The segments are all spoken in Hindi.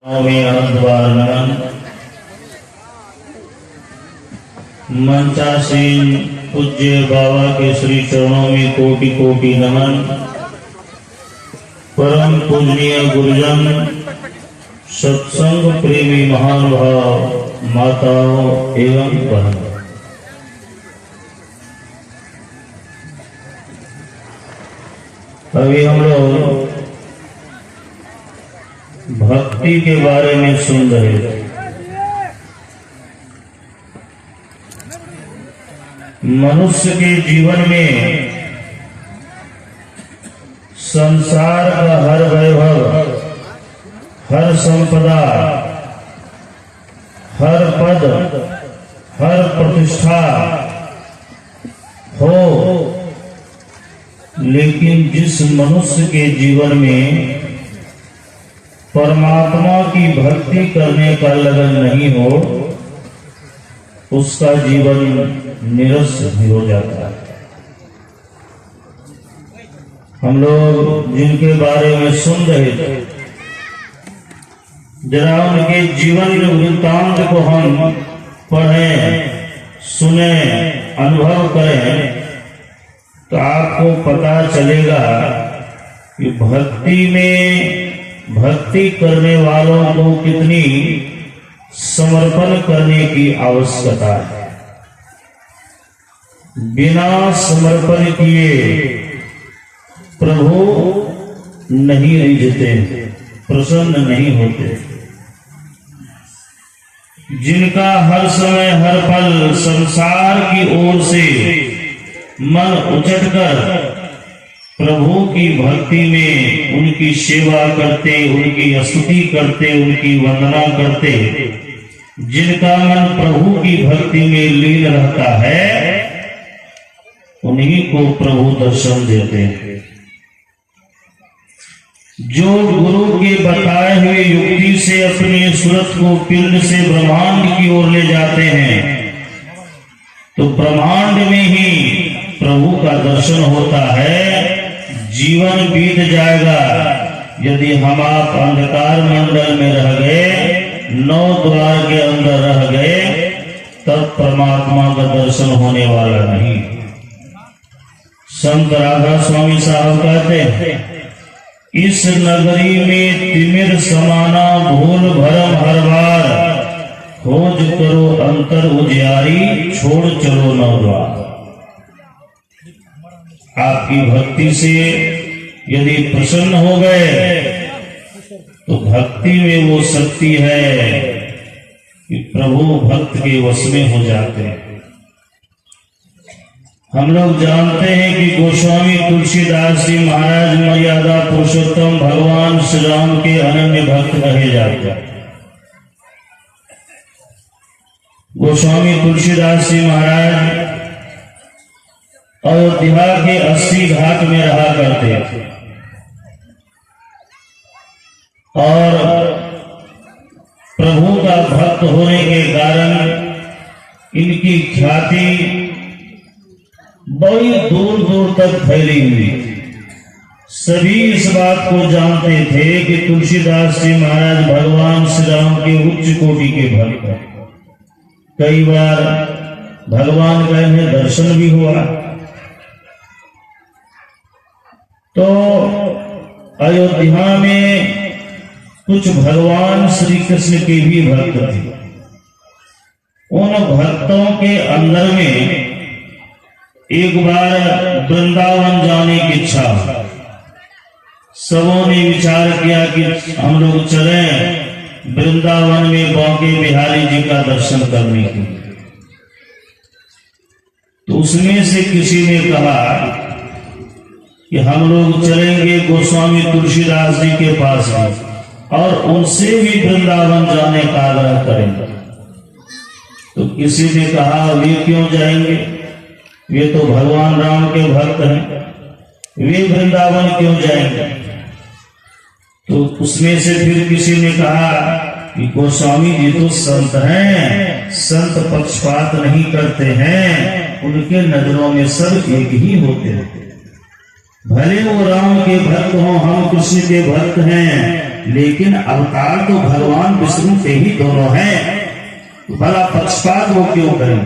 में अनंतबार नमन। मंचासीन पूज्य बाबा के श्री चरणों में कोटि कोटि नमन। परम पूजनीय गुरुजन, सत्संग प्रेमी महानुभाव, माताओं एवं बहनों, अभी हम लोग भक्ति के बारे में सुन रहे थे। मनुष्य के जीवन में संसार का हर वैभव, हर संपदा, हर पद, हर प्रतिष्ठा हो, लेकिन जिस मनुष्य के जीवन में परमात्मा की भक्ति करने का लगन नहीं हो, उसका जीवन निरस भी हो जाता है। हम लोग जिनके बारे में सुन रहे थे, जरा उनके जीवन वृत्तांत को हम पढ़ें, सुने, अनुभव करें, तो आपको पता चलेगा कि भक्ति करने वालों को कितनी समर्पण करने की आवश्यकता है। बिना समर्पण किए प्रभु नहीं रिझते, प्रसन्न नहीं होते। जिनका हर समय हर पल संसार की ओर से मन उचटकर प्रभु की भक्ति में उनकी सेवा करते, उनकी स्तुति करते, उनकी वंदना करते, जिनका मन प्रभु की भक्ति में लीन रहता है, उन्हीं को प्रभु दर्शन देते हैं। जो गुरु के बताए हुए युक्ति से अपनी सूरत को पिंड से ब्रह्मांड की ओर ले जाते हैं, तो ब्रह्मांड में ही प्रभु का दर्शन होता है। जीवन बीत जाएगा, यदि हम आप अंधकार मंडल में रह गए, नौ द्वार के अंदर रह गए, तब परमात्मा का दर्शन होने वाला नहीं। संत राधा स्वामी साहब कहते हैं, इस नगरी में तिमिर समाना भूल भरम हर बार, खोज करो अंतर उजियारी, छोड़ चलो नौ द्वार। आपकी भक्ति से यदि प्रसन्न हो गए, तो भक्ति में वो शक्ति है कि प्रभु भक्त के वश में हो जाते हैं। हम लोग जानते हैं कि गोस्वामी तुलसीदास जी महाराज मर्यादा पुरुषोत्तम भगवान श्री राम के अनन्य भक्त कहे जाते हैं। गोस्वामी तुलसीदास जी महाराज अयोध्या के 80 घाट में रहा करते थे, और प्रभु का भक्त होने के कारण इनकी ख्याति बड़ी दूर दूर तक फैली हुई थी। सभी इस बात को जानते थे कि तुलसीदास जी महाराज भगवान श्री राम के उच्च कोटि के भक्त हैं। कई बार भगवान का इन्हें दर्शन भी हुआ। तो अयोध्या में कुछ भगवान श्री कृष्ण के भी भक्त थे। उन भक्तों के अंदर में एक बार वृंदावन जाने की इच्छा, सबों ने विचार किया कि हम लोग चलें वृंदावन में बांके बिहारी जी का दर्शन करने के लिए। तो उसमें से किसी ने कहा कि हम लोग चलेंगे गोस्वामी तुलसीदास जी के पास और उनसे भी वृंदावन जाने का आग्रह करेंगे। तो किसी ने कहा, वे क्यों जाएंगे, वे तो भगवान राम के भक्त हैं, वे वृंदावन क्यों जाएंगे। तो उसमें से फिर किसी ने कहा कि गोस्वामी जी तो संत हैं, संत पक्षपात नहीं करते हैं, उनके नजरों में सब एक ही होते हैं। भले वो राम के भक्त हों, हम कृष्ण के भक्त हैं, लेकिन अवतार तो भगवान विष्णु के ही दोनों हैं, भला पक्षपात वो क्यों करें।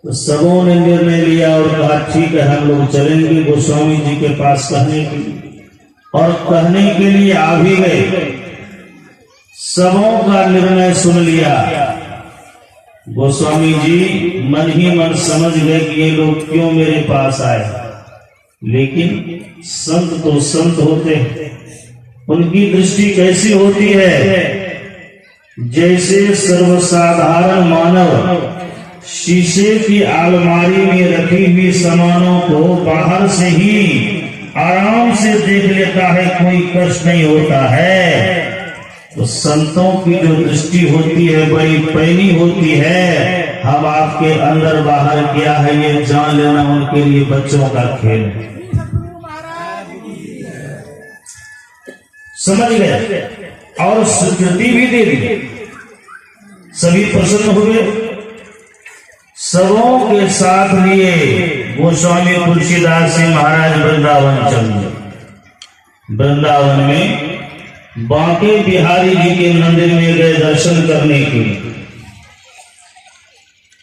तो सबों ने निर्णय लिया और कहा ठीक है हम लोग चलेंगे गोस्वामी जी के पास कहने के लिए, और कहने के लिए आ भी गए। सबों का निर्णय सुन लिया। गोस्वामी जी मन ही मन समझ गए कि ये लोग क्यों मेरे पास आए, लेकिन संत तो संत होते हैं, उनकी दृष्टि कैसी होती है, जैसे सर्वसाधारण मानव शीशे की अलमारी में रखी हुई सामानों को बाहर से ही आराम से देख लेता है, कोई कष्ट नहीं होता है। तो संतों की जो दृष्टि होती है बड़ी पैनी होती है। हम आपके अंदर बाहर क्या है ये जान लेना उनके लिए बच्चों का खेल है। समझ गए और स्वीकृति भी दे दी। सभी प्रसन्न हुए। सबों के साथ लिए गोस्वामी तुलसीदास जी महाराज वृंदावन चले। वृंदावन में बांके बिहारी जी के मंदिर में गए दर्शन करने के लिए,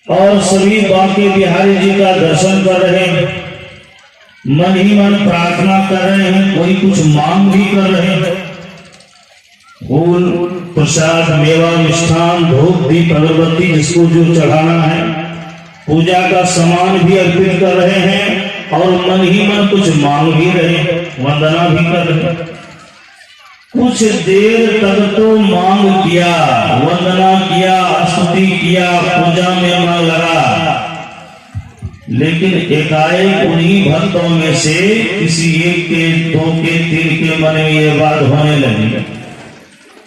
और सभी बांके बिहारी जी का दर्शन कर रहे हैं, मन ही मन प्रार्थना कर रहे हैं, कोई कुछ मांग भी कर रहे हैं। फूल प्रसाद मेवा मिष्ठान धूप दीप अगरबत्ती जिसको जो चढ़ाना है, पूजा का सामान भी अर्पित कर रहे हैं, और मन ही मन कुछ मांग भी रहे हैं, वंदना भी कर रहे हैं। कुछ देर तक तो मांग किया, वंदना किया, स्तुति किया, पूजा में मन लगा, लेकिन एकाएक उन्हीं भक्तों में से किसी एक के दो के तीन के मन में ये बात होने लगी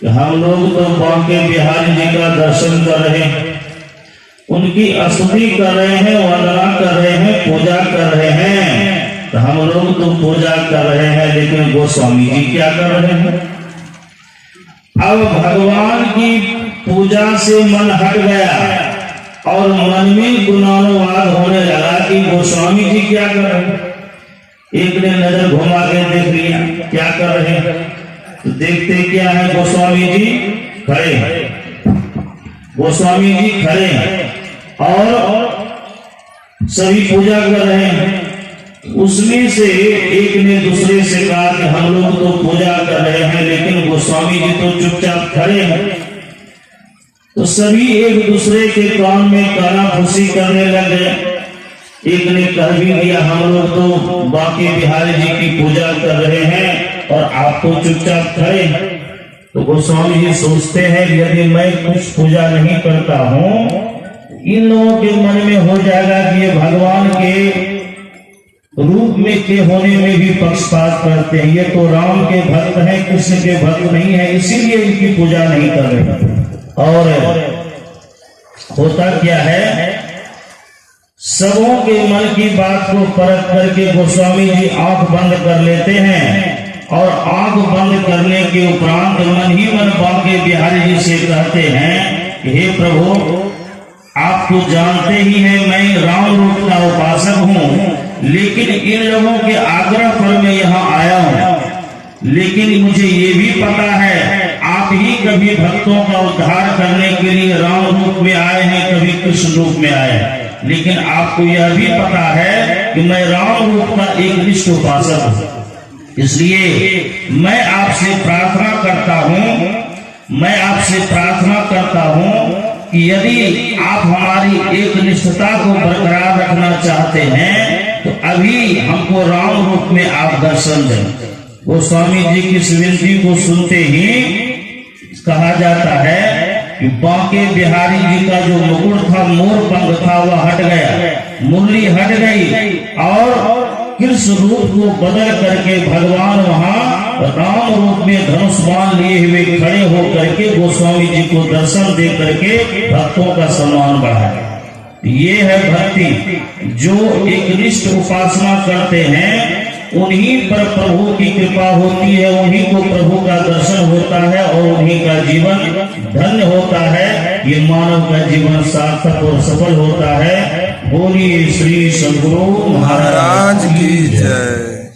कि हम लोग तो बांके बिहारी जी का दर्शन कर रहे हैं, उनकी स्तुति कर रहे हैं, वंदना कर रहे हैं, पूजा कर रहे हैं, तो हम लोग तो पूजा कर रहे हैं, लेकिन गोस्वामी जी क्या कर रहे हैं। अब भगवान की पूजा से मन हट गया और मन में गुणानुवाद होने लगा कि गोस्वामी जी क्या कर रहे हैं। एक ने नजर घुमा के देख लिया क्या कर रहे हैं, तो देखते क्या है गोस्वामी जी खड़े हैं, गोस्वामी जी खड़े हैं और सभी पूजा कर रहे हैं। उसमें से एक ने दूसरे से कहा कि हम लोग तो पूजा कर रहे हैं, लेकिन गोस्वामी जी तो चुपचाप खड़े हैं। तो सभी एक दूसरे के कान में कानाफूसी करने लगे। एक ने कह भी दिया हम लोग तो बांके बिहारी जी की पूजा कर रहे हैं और आप तो चुपचाप खड़े हैं। तो गोस्वामी जी सोचते हैं यदि मैं कुछ पूजा नहीं करता हूँ, इन लोगों के मन में हो जाएगा कि ये भगवान के रूप में के होने में भी पक्षपात करते हैं, ये तो राम के भक्त हैं, कृष्ण के भक्त नहीं है, इसीलिए इनकी पूजा नहीं कर रहे। और होता क्या है, सबों के मन की बात को परख करके गोस्वामी जी आंख बंद कर लेते हैं, और आंख बंद करने के उपरांत मन ही मन बांके बिहारी जी से कहते हैं हे प्रभु, आप तो जानते ही हैं मैं राम रूप का उपासक हूँ, लेकिन इन लोगों के आग्रह पर मैं यहाँ आया हूँ। लेकिन मुझे ये भी पता है आप ही कभी भक्तों का उद्धार करने के लिए राम रूप में आए हैं, कभी कृष्ण रूप में आए हैं, लेकिन आपको यह भी पता है कि मैं राम रूप का एक निष्ठ उपासक हूँ। इसलिए मैं आपसे प्रार्थना करता हूँ कि यदि आप हमारी एक निष्ठता को बरकरार रखना चाहते हैं तो अभी हमको राम रूप में आप दर्शन दें। गोस्वामी जी की इस विनती को सुनते ही कहा जाता है कि बांके बिहारी जी का जो मुकुट था, मोर पंख था, वह हट गया, मुरली हट गई और कृष्ण रूप को बदल करके भगवान वहां राम रूप में धनुष बाण लिए हुए खड़े होकर के गोस्वामी जी को दर्शन दे करके भक्तों का सम्मान बढ़ाया। ये है भक्ति। जो एक निष्ठ उपासना करते हैं उन्हीं पर प्रभु की कृपा होती है, उन्हीं को प्रभु का दर्शन होता है और उन्हीं का जीवन धन्य होता है। ये मानव का जीवन सार्थक और सफल होता है। बोलिए श्री सद्गुरु महाराज की जय।